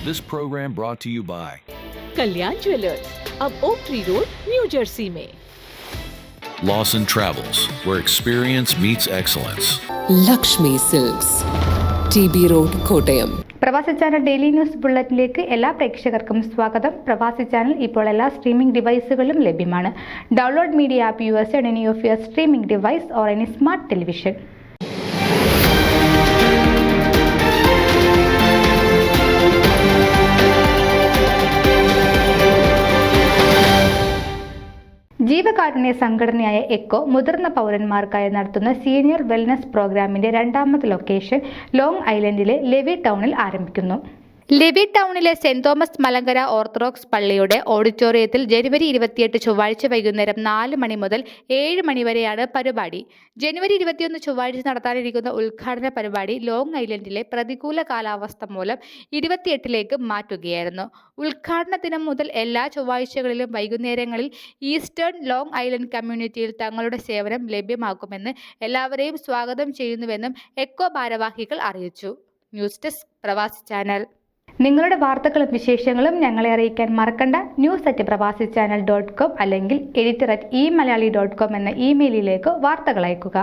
This program brought to you by Kalyan jewellers, अब Oak Tree Road, New Jersey में। Lawson Travels, where experience meets excellence. Lakshmi silks, TB road, Kottayam. Pravasi channel daily news ബുള്ളറ്റിനിലേക്ക് എല്ലാ പ്രേക്ഷകർക്കും സ്വാഗതം. പ്രവാസി channel ഇപ്പോൾ എല്ലാ streaming ഡിവൈസുകളിലും ലഭ്യമാണ്. Download media app use on any of your streaming device or any smart television. ജീവകാരുണ്യ സംഘടനയായ എക്കോ മുതിർന്ന പൗരന്മാർക്കായി നടത്തുന്ന സീനിയർ വെൽനസ് പ്രോഗ്രാമിന്റെ രണ്ടാമത്തെ ലൊക്കേഷൻ ലോങ് ഐലൻഡിലെ ലെവി ടൗണിൽ ആരംഭിക്കുന്നു. ലെവി ടൗണിലെ സെന്റ് തോമസ് മലങ്കര ഓർത്തഡോക്സ് പള്ളിയുടെ ഓഡിറ്റോറിയത്തിൽ ജനുവരി 28 ചൊവ്വാഴ്ച വൈകുന്നേരം 4 മണി മുതൽ 7 മണി വരെയാണ് പരിപാടി. ജനുവരി 21 ചൊവ്വാഴ്ച നടത്താനിരിക്കുന്ന ഉദ്ഘാടന പരിപാടി ലോങ് ഐലൻഡിലെ പ്രതികൂല കാലാവസ്ഥ മൂലം 28ലേക്ക് മാറ്റുകയായിരുന്നു. ഉദ്ഘാടന ദിനം മുതൽ എല്ലാ ചൊവ്വാഴ്ചകളിലും വൈകുന്നേരങ്ങളിൽ ഈസ്റ്റേൺ ലോങ് ഐലൻഡ് കമ്മ്യൂണിറ്റിയിൽ തങ്ങളുടെ സേവനം ലഭ്യമാക്കുമെന്ന് എല്ലാവരെയും സ്വാഗതം ചെയ്യുന്നുവെന്നും എക്കോ ഭാരവാഹികൾ അറിയിച്ചു. ന്യൂസ് ഡെസ്ക് പ്രവാസി ചാനൽ. നിങ്ങളുടെ വാർത്തകളും വിശേഷങ്ങളും ഞങ്ങളെ അറിയിക്കാൻ മറക്കണ്ട. news@pravasichannel.com അല്ലെങ്കിൽ editor@eMalayali.com എന്ന ഇമെയിലിലേക്ക് വാർത്തകൾ അയക്കുക.